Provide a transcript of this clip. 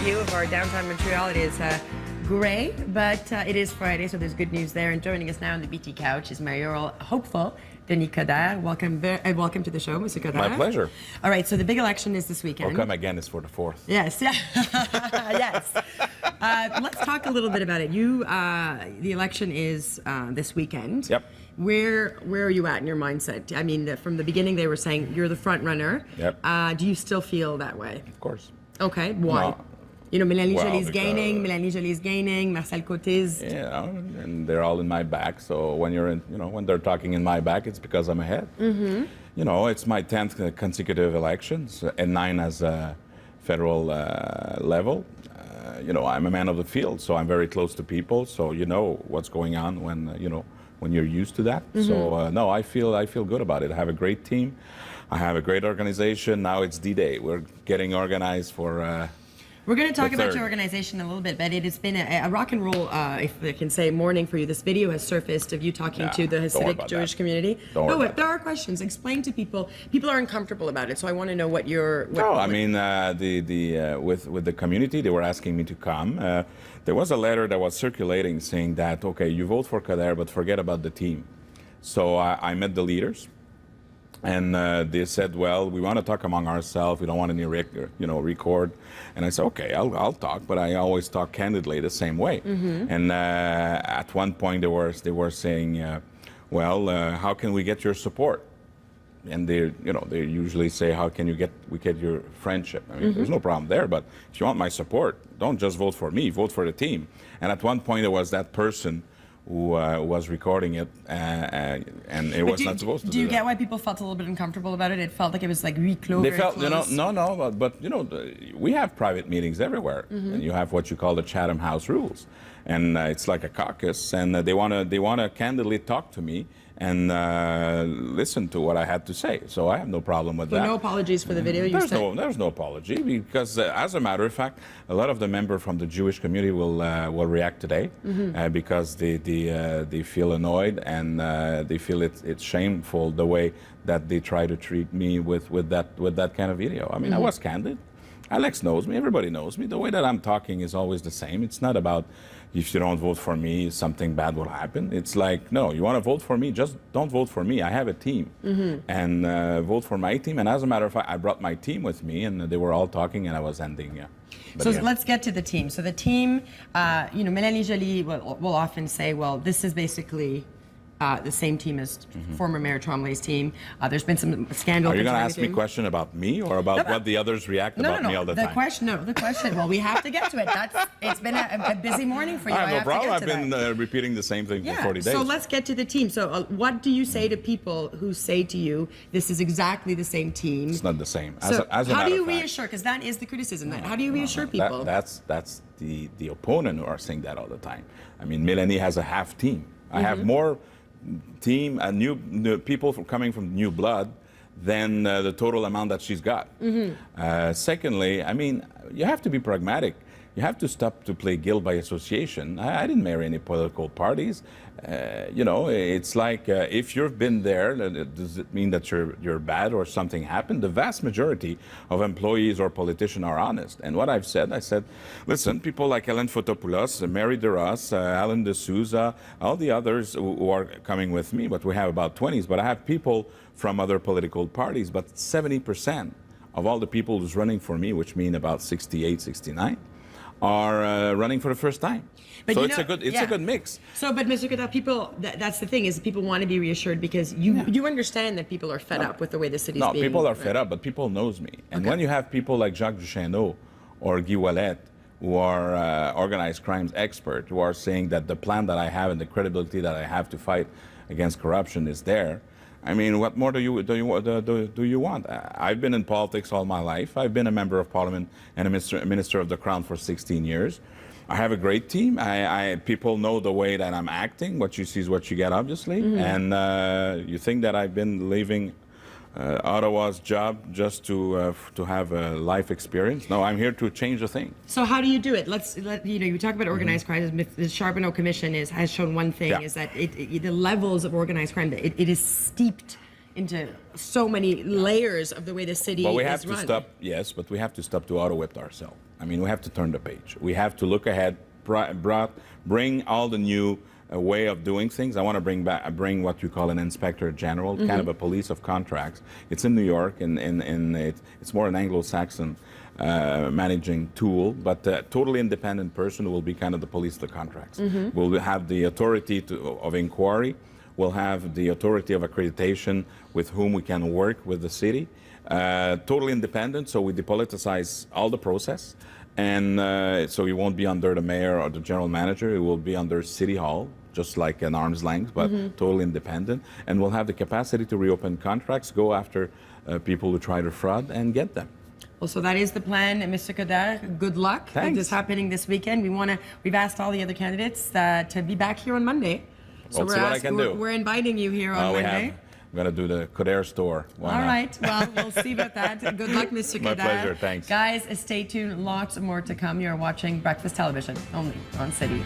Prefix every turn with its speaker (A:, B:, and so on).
A: view of our downtown Montreal. It is gray, but it is Friday, so there's good news there. And joining us now on the BT couch is Mayoral hopeful, Denis Coderre. Welcome to the show, Mr. Coderre.
B: My pleasure.
A: All right, so the big election is this weekend.
B: Welcome again is for the 4th.
A: Yes, yeah. Yes. Let's talk a little bit about it. The election is this weekend.
B: Yep.
A: Where are you at in your mindset? I mean, from the beginning they were saying you're the front runner.
B: Yep.
A: Do you still feel that way?
B: Of course.
A: Okay, why?
B: No.
A: You know, Mélanie
B: Well,
A: Joly's gaining, Mélanie Joly's gaining, Marcel Côté's.
B: Yeah, and they're all in my back. So when when they're talking in my back, it's because I'm ahead. Mm-hmm. You know, it's my 10th consecutive elections and 9 as a federal level. You know, I'm a man of the field, so I'm very close to people. So you know what's going on when when you're used to that. Mm-hmm. So no, I feel good about it. I have a great team. I have a great organization. Now it's D-Day. We're getting organized for.
A: We're going to talk about your organization a little bit, but it has been a rock and roll, if I can say, morning for you. This video has surfaced of you talking to the Hasidic Jewish community. There are questions. Explain to people. People are uncomfortable about it, so I want to know what your.
B: I mean, with the community, they were asking me to come. There was a letter that was circulating saying that, okay, you vote for Coderre, but forget about the team. So I met the leaders. And they said, well, we want to talk among ourselves. We don't want any record. And I said, okay, I'll talk, but I always talk candidly the same way. Mm-hmm. And at one point they were saying, well, how can we get your support? And they usually say, how can we get your friendship? I mean, mm-hmm. There's no problem there, but if you want my support, don't just vote for me, vote for the team. And at one point there was that person who was recording it, and it was not supposed to do
A: you
B: that.
A: get why people felt a little bit uncomfortable about it? It felt like it was like huis clos.
B: They felt,
A: close.
B: but we have private meetings everywhere, mm-hmm. and you have what you call the Chatham House rules, and it's like a caucus, and they wanna candidly talk to me and listen to what I had to say. So I have no problem with that.
A: No apologies for the video.
B: There's no apology because, as a matter of fact, a lot of the members from the Jewish community will react today, mm-hmm. Because they feel annoyed and they feel it's shameful the way that they try to treat me with that kind of video. I mean, mm-hmm. I was candid. Alex knows me. Everybody knows me. The way that I'm talking is always the same. It's not about if you don't vote for me, something bad will happen. It's like, no, you want to vote for me, just don't vote for me. I have a team, mm-hmm. and vote for my team. And as a matter of fact, I brought my team with me, and they were all talking, and I was ending.
A: Let's get to the team. So the team, Mélanie Joly will often say, well, this is basically the same team as mm-hmm. former Mayor Tremblay's team. There's been some scandal.
B: Are you going to ask me a question about me or about what the others react about me all the time?
A: The question. Well, we have to get to it. It's been a busy morning for you.
B: I have no problem. I've been repeating the same thing for 40 days.
A: So let's get to the team. So what do you say to people who say to you, this is exactly the same team?
B: It's not the same.
A: How do you reassure? Because that is the criticism. How do you reassure people?
B: That's the opponent who are saying that all the time. I mean, Mélanie has a half team. I mm-hmm. have more team and new people coming from new blood than the total amount that she's got. Mm-hmm. Secondly, I mean, you have to be pragmatic. You have to stop to play guilt by association. I didn't marry any political parties. It's like if you've been there, does it mean that you're bad or something happened? The vast majority of employees or politicians are honest. And what I said, listen, people like Hélène Fotopoulos, Mary DeRoss, Alan D'Souza, all the others who are coming with me, but we have about 20s, but I have people from other political parties, but 70% of all the people who's running for me, which mean about 68, 69, are running for the first time. But so it's a good mix.
A: So, but Mr. Coderre, people, that's the thing, is people want to be reassured because you understand that people are fed up with the way the city's being.
B: No, people are fed up, but people knows me. And when you have people like Jacques Duchesneau or Guy Ouellet, who are organized crimes experts, who are saying that the plan that I have and the credibility that I have to fight against corruption is there, I mean, what more do you want? I've been in politics all my life. I've been a member of parliament and a minister of the crown for 16 years. I have a great team. People know the way that I'm acting. What you see is what you get, obviously. Mm-hmm. And you think that I've been leaving Ottawa's job just to have a life experience? No, I'm here to change the thing.
A: So how do you do it? You talk about organized crime. The Charbonneau Commission has shown one thing, is that the levels of organized crime, it is steeped into so many layers of the way the city is run.
B: But we have to stop, yes, but we have to stop to auto-whip ourselves. I mean, we have to turn the page. We have to look ahead, bring all the new way of doing things. I want to bring what you call an inspector general, kind of a police of contracts. It's in New York, and it's more an Anglo-Saxon managing tool, but a totally independent person who will be kind of the police of the contracts. Will have the authority of inquiry. We'll have the authority of accreditation with whom we can work with the city. Totally independent, so we depoliticize all the process. And so you won't be under the mayor or the general manager. It will be under City Hall, just like an arm's length, but totally independent. And we'll have the capacity to reopen contracts, go after people who try to fraud, and get them.
A: Well, so that is the plan, Mr. Coderre. Good luck.
B: Thanks.
A: This happening this weekend. We've asked all the other candidates to be back here on Monday. So
B: We'll see what I can do.
A: We're inviting you here on Monday.
B: I'm going to do the Coderre store.
A: All right. Well, we'll see about that. Good luck, Mr. Coderre.
B: My pleasure. Thanks.
A: Guys, stay tuned. Lots more to come. You're watching Breakfast Television only on City.